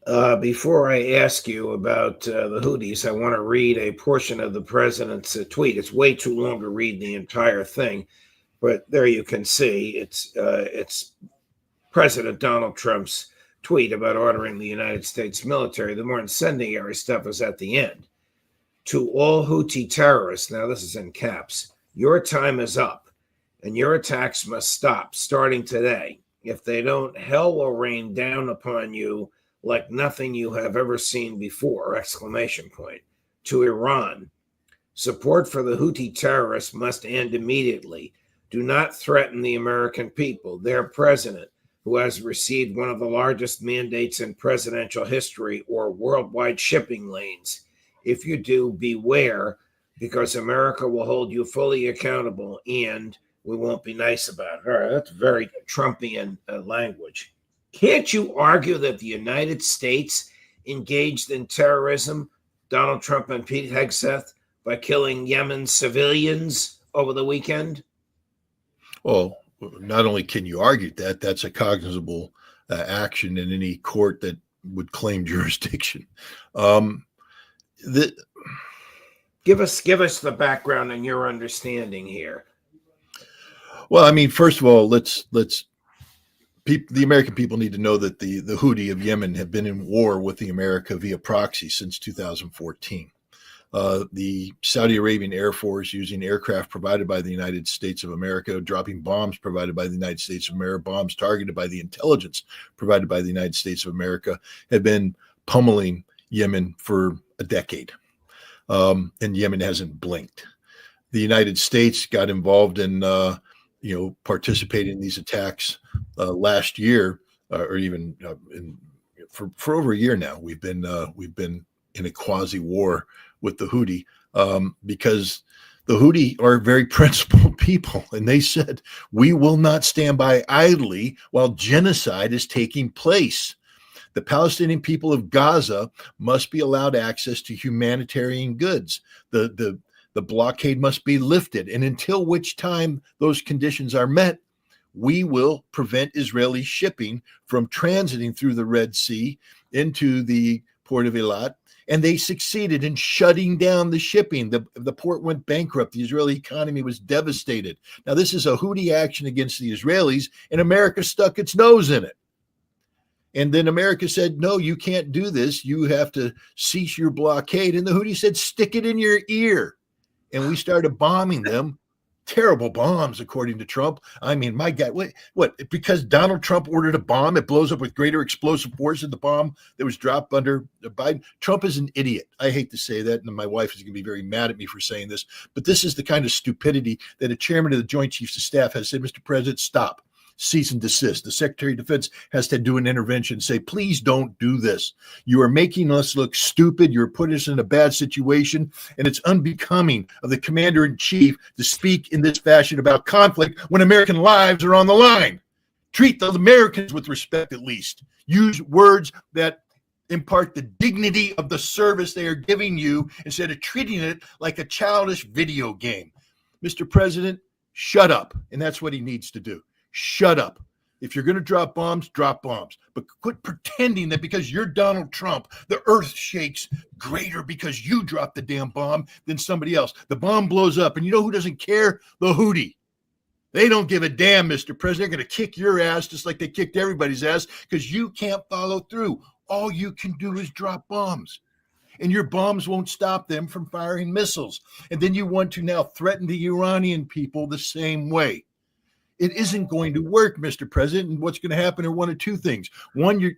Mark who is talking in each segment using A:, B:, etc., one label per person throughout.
A: Before I ask you about the Houthis, I want to read a portion of the president's tweet. It's way too long to read the entire thing, but there you can see it's President Donald Trump's tweet about ordering the United States military. The more incendiary stuff is at the end. To all Houthi terrorists, now this is in caps, your time is up and your attacks must stop starting today. If they don't, hell will rain down upon you like nothing you have ever seen before! Exclamation point. To Iran, support for the Houthi terrorists must end immediately. Do not threaten the American people. Their president, who has received one of the largest mandates in presidential history or worldwide shipping lanes. If you do, beware, because America will hold you fully accountable and we won't be nice about it. All right, that's very Trumpian language. Can't you argue that the United States engaged in terrorism, Donald Trump and Pete Hegseth, by killing Yemen civilians over the weekend?
B: Well, not only can you argue that, that's a cognizable action in any court that would claim jurisdiction.
A: Give us the background and your understanding here.
B: Well, I mean, first of all, the American people need to know that the Houthi of Yemen have been in war with the America via proxy since 2014. The Saudi Arabian Air Force, using aircraft provided by the United States of America, dropping bombs provided by the United States of America, bombs targeted by the intelligence provided by the United States of America, have been pummeling Yemen for a decade. And Yemen hasn't blinked. The United States got involved in, participating in these attacks last year, or even for over a year now. We've been in a quasi war with the Houthi because the Houthi are very principled people, and they said we will not stand by idly while genocide is taking place. The Palestinian people of Gaza must be allowed access to humanitarian goods. The blockade must be lifted. And until which time those conditions are met, we will prevent Israeli shipping from transiting through the Red Sea into the port of Eilat. And they succeeded in shutting down the shipping. The port went bankrupt. The Israeli economy was devastated. Now, this is a Houthi action against the Israelis, and America stuck its nose in it. And then America said, no, you can't do this. You have to cease your blockade. And the Houthi said, stick it in your ear. And we started bombing them. Terrible bombs, according to Trump. I mean, my God, what? Because Donald Trump ordered a bomb, it blows up with greater explosive force than the bomb that was dropped under Biden. Trump is an idiot. I hate to say that, and my wife is going to be very mad at me for saying this, but this is the kind of stupidity that a chairman of the Joint Chiefs of Staff has said, Mr. President, stop. Cease and desist. The Secretary of Defense has to do an intervention, say, please don't do this. You are making us look stupid. You're putting us in a bad situation, and it's unbecoming of the Commander-in-Chief to speak in this fashion about conflict when American lives are on the line. Treat the Americans with respect, at least. Use words that impart the dignity of the service they are giving you instead of treating it like a childish video game. Mr. President, shut up, and that's what he needs to do. Shut up. If you're going to drop bombs, but quit pretending that because you're Donald Trump, the earth shakes greater because you dropped the damn bomb than somebody else. The bomb blows up, and you know who doesn't care? The Houthi. They don't give a damn, Mr. President. They're going to kick your ass just like they kicked everybody's ass because you can't follow through. All you can do is drop bombs, and your bombs won't stop them from firing missiles. And then you want to now threaten the Iranian people the same way. It isn't going to work, Mr. President. And what's going to happen are one of two things. One, you're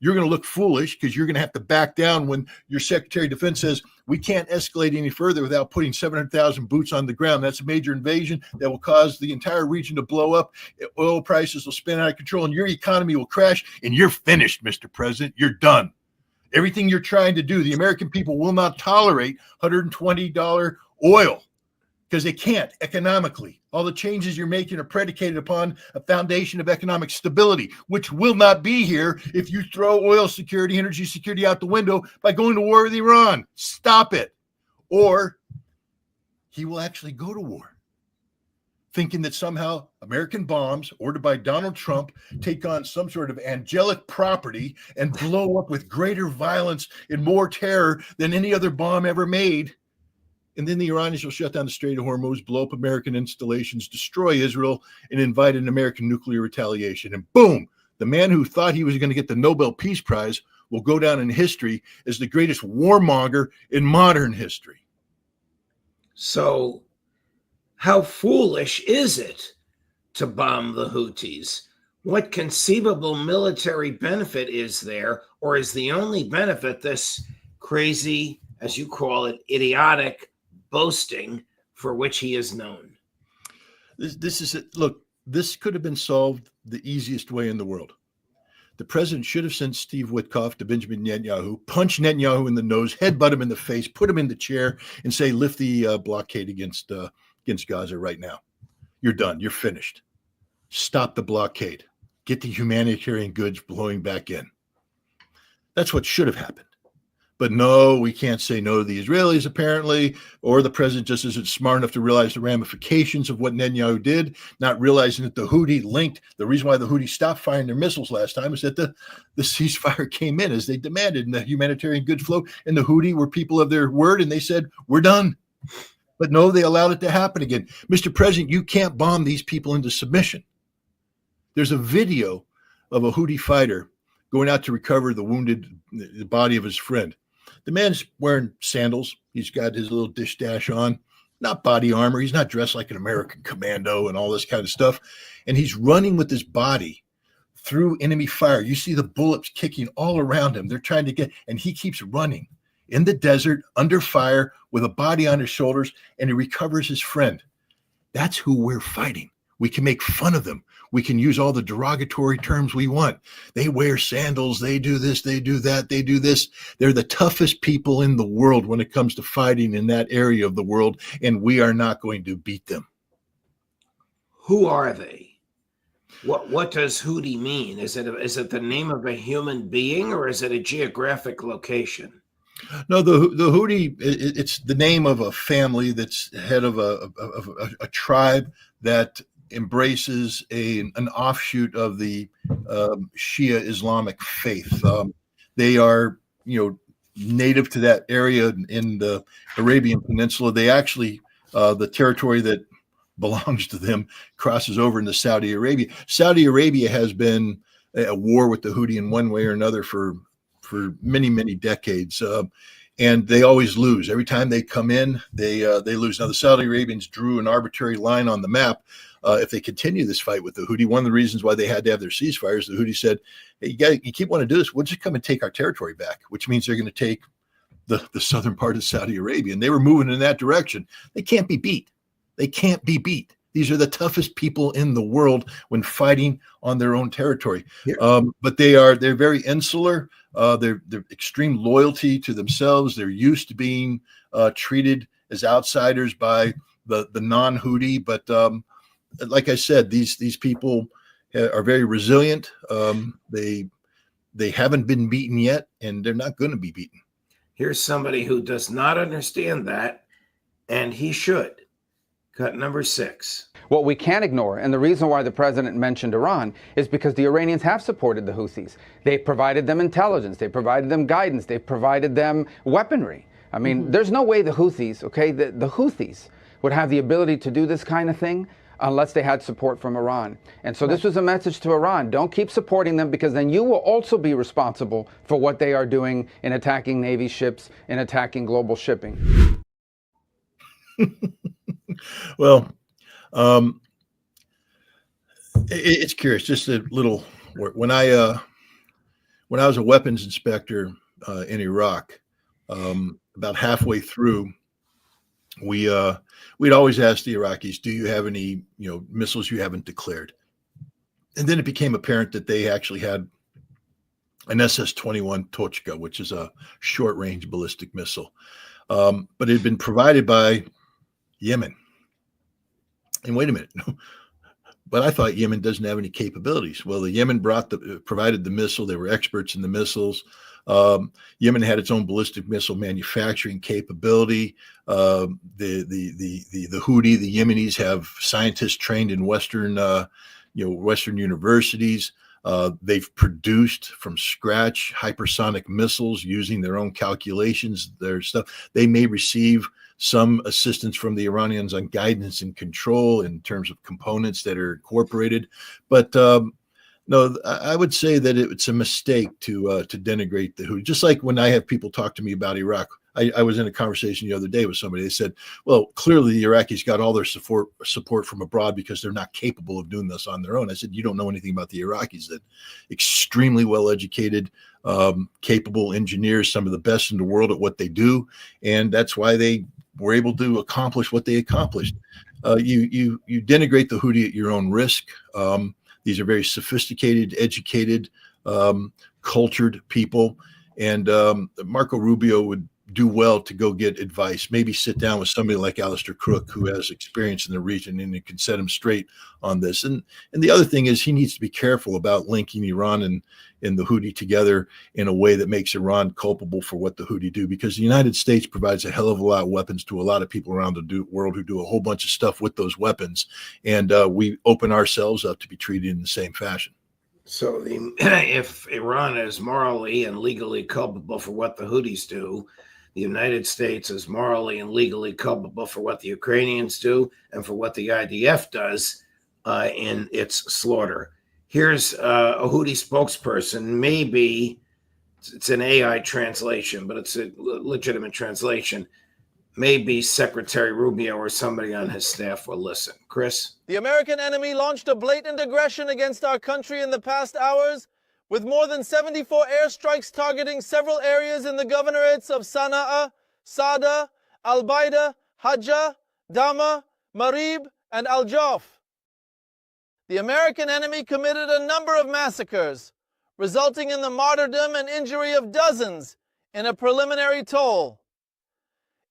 B: going to look foolish because you're going to have to back down when your Secretary of Defense says we can't escalate any further without putting 700,000 boots on the ground. That's a major invasion that will cause the entire region to blow up. Oil prices will spin out of control and your economy will crash, and you're finished, Mr. President. You're done. Everything you're trying to do, the American people will not tolerate $120 oil. Because they can't economically. All the changes you're making are predicated upon a foundation of economic stability, which will not be here if you throw oil security, energy security out the window by going to war with Iran. Stop it. Or he will actually go to war. thinking that somehow American bombs ordered by Donald Trump take on some sort of angelic property and blow up with greater violence and more terror than any other bomb ever made. And then the Iranians will shut down the Strait of Hormuz, blow up American installations, destroy Israel, and invite an American nuclear retaliation. And boom, the man who thought he was going to get the Nobel Peace Prize will go down in history as the greatest warmonger in modern history.
A: So how foolish is it to bomb the Houthis? What conceivable military benefit is there, or is the only benefit this crazy, as you call it, idiotic boasting for which he is known?
B: This is it. Look, this could have been solved the easiest way in the world. The president should have sent Steve Witkoff to Benjamin Netanyahu, punch Netanyahu in the nose, headbutt him in the face, put him in the chair, and say, lift the blockade against Gaza right now. You're done. You're finished. Stop the blockade. Get the humanitarian goods blowing back in. That's what should have happened. But no, we can't say no to the Israelis, apparently, or the president just isn't smart enough to realize the ramifications of what Netanyahu did, not realizing that the Houthi linked. The reason why the Houthis stopped firing their missiles last time is that the ceasefire came in as they demanded, and the humanitarian goods flow, and the Houthi were people of their word, and they said, we're done. But no, they allowed it to happen again. Mr. President, you can't bomb these people into submission. There's a video of a Houthi fighter going out to recover the body of his friend. The man's wearing sandals. He's got his little dish dash on, not body armor. He's not dressed like an American commando and all this kind of stuff. And he's running with his body through enemy fire. You see the bullets kicking all around him. They're trying to get, and he keeps running in the desert under fire with a body on his shoulders, and he recovers his friend. That's who we're fighting. We can make fun of them. We can use all the derogatory terms we want. They wear sandals. They do this. They do that. They do this. They're the toughest people in the world when it comes to fighting in that area of the world, and we are not going to beat them.
A: Who are they? What does Houthi mean? Is it the name of a human being, or is it a geographic location?
B: No, the Houthi, it's the name of a family that's head of a tribe that embraces an offshoot of the Shia Islamic faith. They are, native to that area in the Arabian Peninsula. They actually, the territory that belongs to them crosses over into Saudi Arabia. Saudi Arabia has been at war with the Houthi in one way or another for many, many decades. And they always lose. Every time they come in, they lose. Now, the Saudi Arabians drew an arbitrary line on the map. If they continue this fight with the Houthi, one of the reasons why they had to have their ceasefires, the Houthi said, hey, you keep wanting to do this, we'll just come and take our territory back, which means they're going to take the southern part of Saudi Arabia. And they were moving in that direction. They can't be beat. They can't be beat. These are the toughest people in the world when fighting on their own territory. But they're very insular. They're extreme loyalty to themselves. They're used to being treated as outsiders by the non-Houthi. But like I said, these people are very resilient. They haven't been beaten yet, and they're not going to be beaten.
A: Here's somebody who does not understand that, and he should. Cut number 6.
C: What we can't ignore, and the reason why the president mentioned Iran, is because the Iranians have supported the Houthis. They provided them intelligence. They provided them guidance. They provided them weaponry. I mean, there's no way the Houthis, the Houthis would have the ability to do this kind of thing unless they had support from Iran. And so this was a message to Iran. Don't keep supporting them, because then you will also be responsible for what they are doing in attacking Navy ships, in attacking global shipping.
B: Well, it's curious. Just a little. When I was a weapons inspector in Iraq, about halfway through, we'd always ask the Iraqis, "Do you have any missiles you haven't declared?" And then it became apparent that they actually had an SS-21 Tochka, which is a short-range ballistic missile, but it had been provided by Yemen. And wait a minute, but I thought Yemen doesn't have any capabilities. Well, the Yemen provided the missile. They were experts in the missiles. Yemen had its own ballistic missile manufacturing capability. The Houthi, the Yemenis, have scientists trained in Western universities. They've produced from scratch hypersonic missiles using their own calculations, their stuff. They may receive some assistance from the Iranians on guidance and control in terms of components that are incorporated. But no, I would say that it's a mistake to denigrate the Houthi. Just like when I have people talk to me about Iraq. I was in a conversation the other day with somebody. They said, well, clearly the Iraqis got all their support from abroad because they're not capable of doing this on their own. I said, you don't know anything about the Iraqis. That extremely well-educated, capable engineers, some of the best in the world at what they do. And that's why they were able to accomplish what they accomplished. You denigrate the Houthi at your own risk. These are very sophisticated, educated, cultured people. And Marco Rubio would do well to go get advice, maybe sit down with somebody like Alistair Crook, who has experience in the region and can set him straight on this. And the other thing is he needs to be careful about linking Iran and the Houthi together in a way that makes Iran culpable for what the Houthi do, because the United States provides a hell of a lot of weapons to a lot of people around the world who do a whole bunch of stuff with those weapons. And we open ourselves up to be treated in the same fashion.
A: So if Iran is morally and legally culpable for what the Houthis do, the United States is morally and legally culpable for what the Ukrainians do and for what the IDF does in its slaughter. Here's a Houthi spokesperson. Maybe it's an AI translation, but it's a legitimate translation. Maybe Secretary Rubio or somebody on his staff will listen. Chris?
D: The American enemy launched a blatant aggression against our country in the past hours, with more than 74 airstrikes targeting several areas in the governorates of Sana'a, Sada, Al-Baida, Hajjah, Dama, Marib, and Al-Jawf. The American enemy committed a number of massacres, resulting in the martyrdom and injury of dozens in a preliminary toll.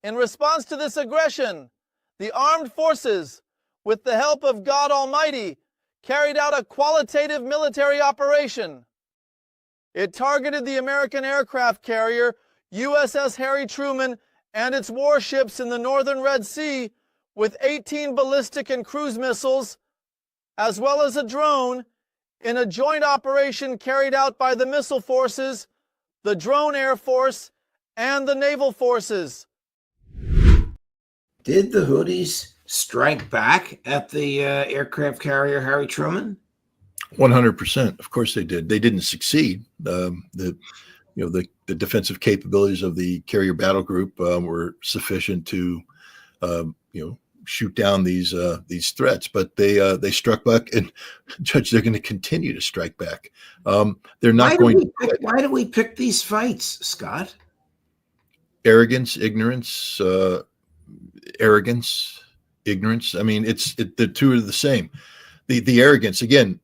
D: In response to this aggression, the armed forces, with the help of God Almighty, carried out a qualitative military operation. It targeted the American aircraft carrier USS Harry Truman and its warships in the northern Red Sea with 18 ballistic and cruise missiles, as well as a drone, in a joint operation carried out by the missile forces, the drone air force, and the naval forces.
A: Did the Houthis strike back at the aircraft carrier Harry Truman?
B: 100%. Of course they did. They didn't succeed. The defensive capabilities of the carrier battle group were sufficient to, shoot down these threats. But they struck back, and Judge, they're going to continue to strike back. They're not
A: Why do we pick these fights, Scott?
B: Arrogance, ignorance. Ignorance. I mean, the two are the same. The arrogance, again.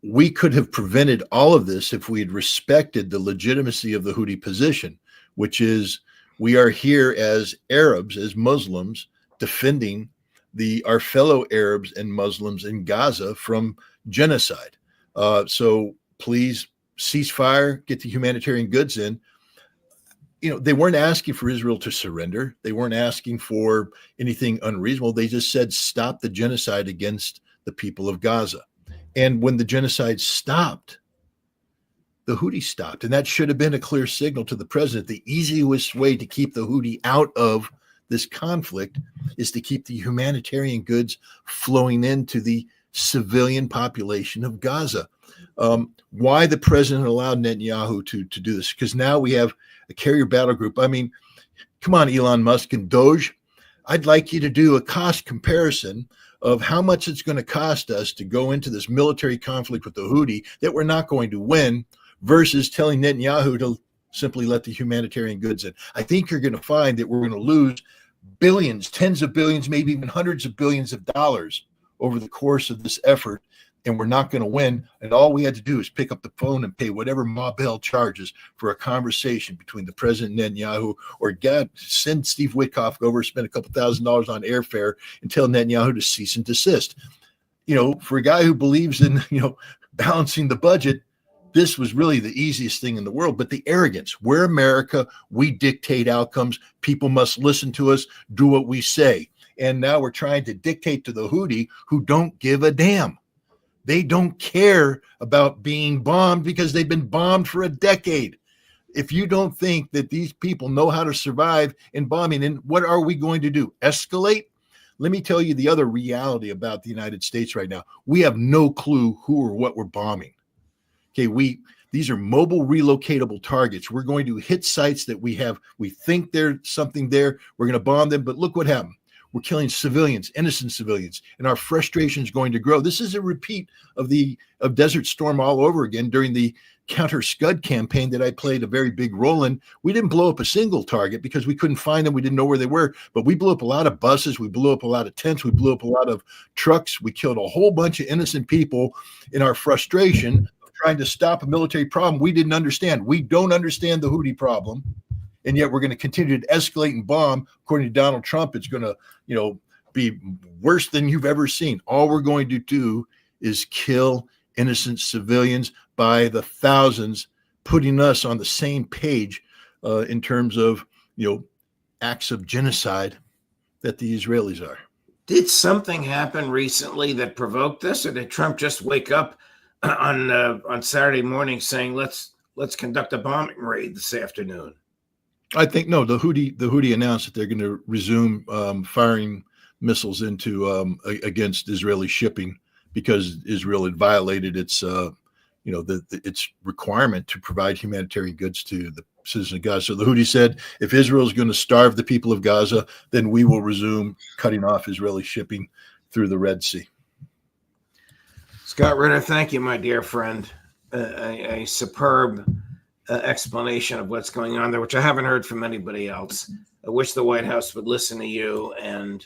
B: We could have prevented all of this if we had respected the legitimacy of the Houthi position, which is we are here as Arabs, as Muslims, defending our fellow Arabs and Muslims in Gaza from genocide. So please cease fire, get the humanitarian goods in. They weren't asking for Israel to surrender. They weren't asking for anything unreasonable. They just said, stop the genocide against the people of Gaza. And when the genocide stopped, the Houthis stopped. And that should have been a clear signal to the president. The easiest way to keep the Houthi out of this conflict is to keep the humanitarian goods flowing into the civilian population of Gaza. Why the president allowed Netanyahu to do this? Because now we have a carrier battle group. I mean, come on, Elon Musk and Doge. I'd like you to do a cost comparison of how much it's going to cost us to go into this military conflict with the Houthi that we're not going to win versus telling Netanyahu to simply let the humanitarian goods in. I think you're going to find that we're going to lose billions, tens of billions, maybe even hundreds of billions of dollars over the course of this effort, and we're not going to win. And all we had to do is pick up the phone and pay whatever Ma Bell charges for a conversation between the president and Netanyahu, or send Steve Witkoff over, spend a couple $1,000s on airfare, and tell Netanyahu to cease and desist. for a guy who believes in, balancing the budget, this was really the easiest thing in the world. But the arrogance, we're America, we dictate outcomes. People must listen to us, do what we say. And now we're trying to dictate to the Houthi who don't give a damn. They don't care about being bombed because they've been bombed for a decade. If you don't think that these people know how to survive in bombing, then what are we going to do? Escalate? Let me tell you the other reality about the United States right now. We have no clue who or what we're bombing. Okay, these are mobile relocatable targets. We're going to hit sites that we think there's something there. We're going to bomb them, but look what happened. We're killing civilians, innocent civilians, and our frustration is going to grow. This is a repeat of Desert Storm all over again during the counter Scud campaign that I played a very big role in. We didn't blow up a single target because we couldn't find them. We didn't know where they were, but we blew up a lot of buses. We blew up a lot of tents. We blew up a lot of trucks. We killed a whole bunch of innocent people in our frustration of trying to stop a military problem we didn't understand. We don't understand the Houthi problem. And yet we're going to continue to escalate and bomb. According to Donald Trump, it's going to, be worse than you've ever seen. All we're going to do is kill innocent civilians by the thousands, putting us on the same page in terms of, acts of genocide that the Israelis are.
A: Did something happen recently that provoked this, or did Trump just wake up on Saturday morning saying, let's conduct a bombing raid this afternoon?
B: I think no. The Houthi announced that they're going to resume firing missiles into against Israeli shipping because Israel had violated its its requirement to provide humanitarian goods to the citizens of Gaza. So the Houthi said, if Israel is going to starve the people of Gaza, then we will resume cutting off Israeli shipping through the Red Sea.
A: Scott Ritter, thank you, my dear friend. A superb explanation of what's going on there, which I haven't heard from anybody else. I wish the White House would listen to you and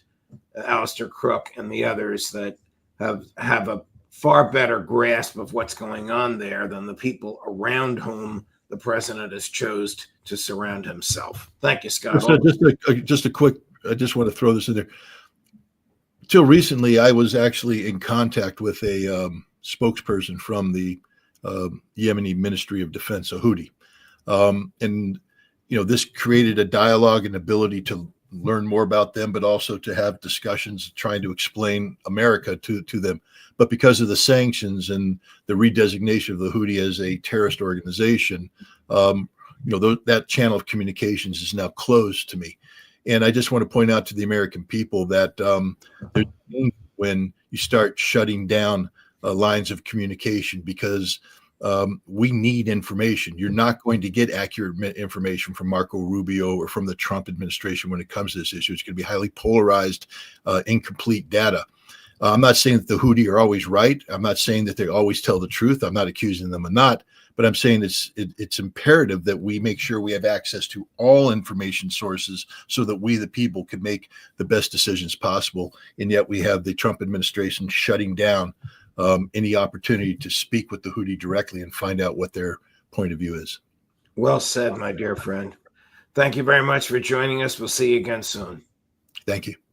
A: Alistair Crook and the others that have a far better grasp of what's going on there than the people around whom the president has chosen to surround himself. Thank you, Scott.
B: Just a quick, I just want to throw this in there. Till recently, I was actually in contact with a spokesperson from the Yemeni Ministry of Defense, a Houthi. And, this created a dialogue and ability to learn more about them, but also to have discussions trying to explain America to them. But because of the sanctions and the redesignation of the Houthi as a terrorist organization, that channel of communications is now closed to me. And I just want to point out to the American people that when you start shutting down lines of communication, because we need information. You're not going to get accurate information from Marco Rubio or from the Trump administration when it comes to this issue. It's going to be highly polarized, incomplete data. I'm not saying that the Houthi are always right. I'm not saying that they always tell the truth. I'm not accusing them of not, but I'm saying it's imperative that we make sure we have access to all information sources so that we, the people, can make the best decisions possible. And yet we have the Trump administration shutting down any opportunity to speak with the Houthi directly and find out what their point of view is.
A: Well said, my dear friend. Thank you very much for joining us. We'll see you again soon.
B: Thank you.